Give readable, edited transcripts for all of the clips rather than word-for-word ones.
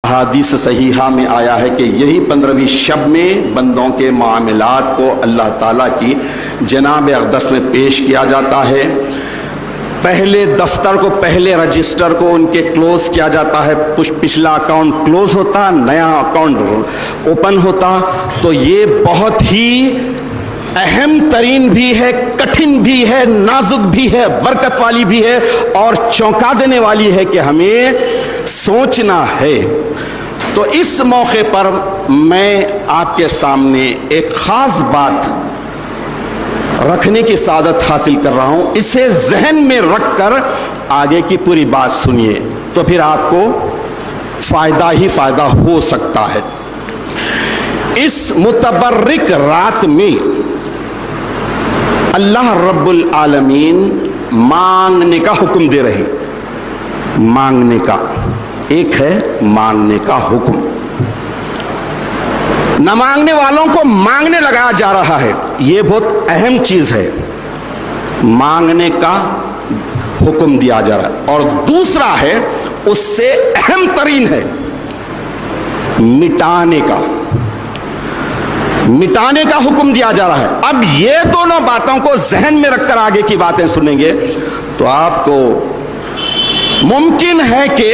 अहादीस सहीहा में आया है कि यही 15वीं शब में बंदों के मामलात को अल्लाह ताला की जनाब अक़दस में पेश किया जाता है। पहले दफ्तर को, पहले रजिस्टर को उनके क्लोज किया जाता है। पिछला अकाउंट क्लोज होता, नया अकाउंट ओपन होता। तो ये बहुत ही अहम तरीन भी है, कठिन भी है, नाजुक भी है, बरकत वाली भी है और चौंका देने वाली है कि हमें सोचना है। तो इस मौके पर मैं आपके सामने एक खास बात रखने की सादत हासिल कर रहा हूं। इसे जहन में रखकर आगे की पूरी बात सुनिए, तो फिर आपको फायदा ही फायदा हो सकता है। इस मुतबर्रिक रात में अल्लाह रब्बुल आलमीन मांगने का हुक्म दे रहे। मांगने का एक है मांगने का हुक्म, न मांगने वालों को मांगने लगाया जा रहा है। यह बहुत अहम चीज है, मांगने का हुक्म दिया जा रहा है। और दूसरा है, उससे अहम तरीन है, मिटाने का हुक्म दिया जा रहा है। अब ये दोनों बातों को जहन में रखकर आगे की बातें सुनेंगे तो आपको मुमकिन है कि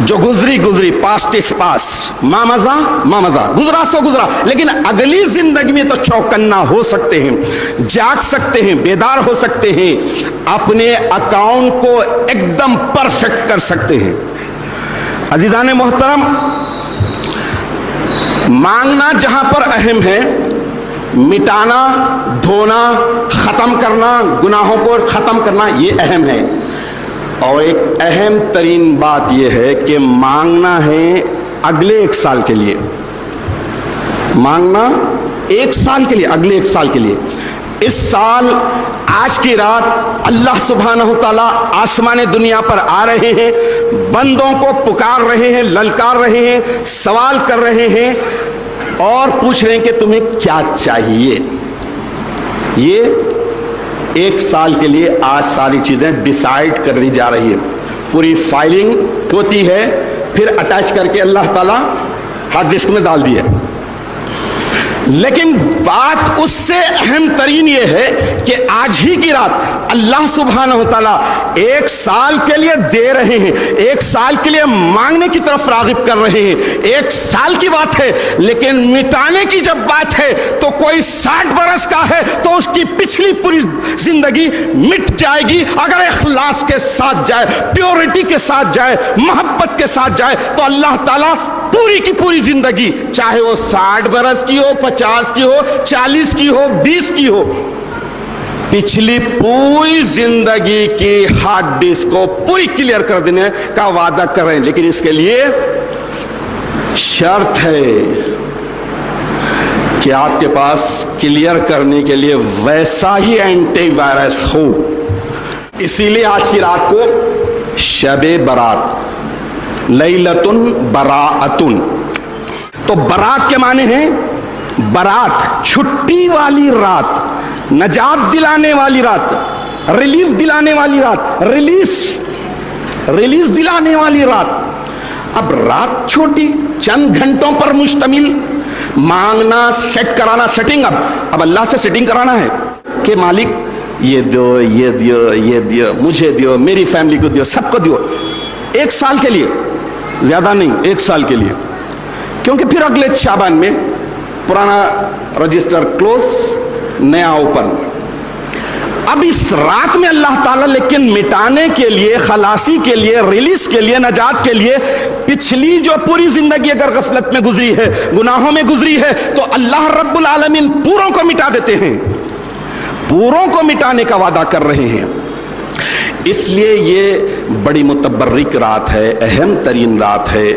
जो गुजरी पास्ट इस पास, मामजा गुजरा सो गुजरा, लेकिन अगली जिंदगी में तो चौकन्ना हो सकते हैं, जाग सकते हैं, बेदार हो सकते हैं, अपने अकाउंट को एकदम परफेक्ट कर सकते हैं। अजीजान मोहतरम, मांगना जहां पर अहम है, मिटाना, धोना, खत्म करना, गुनाहों को खत्म करना, ये अहम है। और एक अहम तरीन बात यह है कि मांगना है अगले 1 साल के लिए, मांगना 1 साल के लिए, अगले 1 साल के लिए। इस साल आज की रात अल्लाह सुब्हानहू तआला आसमान दुनिया पर आ रहे हैं, बंदों को पुकार रहे हैं, ललकार रहे हैं, सवाल कर रहे हैं और पूछ रहे हैं कि तुम्हें क्या चाहिए। ये 1 साल के लिए आज सारी चीजें डिसाइड कर दी जा रही है। पूरी फाइलिंग होती है, फिर अटैच करके अल्लाह ताला हार्ड डिस्क में डाल दी है। लेकिन बात उससे अहम तरीन ये है कि आज ही की रात अल्लाह सुब्हानहू तआला 1 साल के लिए दे रहे हैं, 1 साल के लिए मांगने की तरफ रागिब कर रहे हैं। 1 साल की बात है, लेकिन मिटाने की जब बात है तो कोई 60 बरस का है तो उसकी पिछली पूरी जिंदगी मिट जाएगी अगर इखलास के साथ जाए, प्योरिटी के साथ जाए, मोहब्बत के साथ जाए तो अल्लाह ताला पूरी की पूरी जिंदगी, चाहे वो 60 बरस की हो, 50 की हो, 40 की हो, 20 की हो, पिछली पूरी जिंदगी की हार्ड डिस्क को पूरी क्लियर कर देने का वादा कर रहे हैं। लेकिन इसके लिए शर्त है कि आपके पास क्लियर करने के लिए वैसा ही एंटीवायरस हो। इसीलिए आज की रात को शबे बरात, लैलतुन बराअतुन, तो बरात के माने हैं बरात, छुट्टी वाली रात, नजात दिलाने वाली रात, रिलीफ दिलाने वाली रात, रिलीज दिलाने वाली रात। अब रात छोटी, चंद घंटों पर मुश्तमिल, मांगना, सेट कराना, सेटिंग, अब अल्लाह से सेटिंग कराना है कि मालिक ये दो, ये दियो, ये दियो, मुझे दियो, मेरी फैमिली को दियो, सबको दियो। 1 साल के लिए, ज्यादा नहीं, 1 साल के लिए, क्योंकि फिर अगले शाबान में पुराना रजिस्टर क्लोज, नया ओपन। अब इस रात में अल्लाह ताला लेकिन मिटाने के लिए, खलासी के लिए, रिलीज के लिए, नजात के लिए, पिछली जो पूरी जिंदगी अगर गफलत में गुजरी है, गुनाहों में गुजरी है, तो अल्लाह रब्बुल आलमीन पूरों को मिटा देते हैं, पूरों को मिटाने का वादा कर रहे हैं। इसलिए ये बड़ी मुतबर्रिक रात है, अहम तरीन रात है।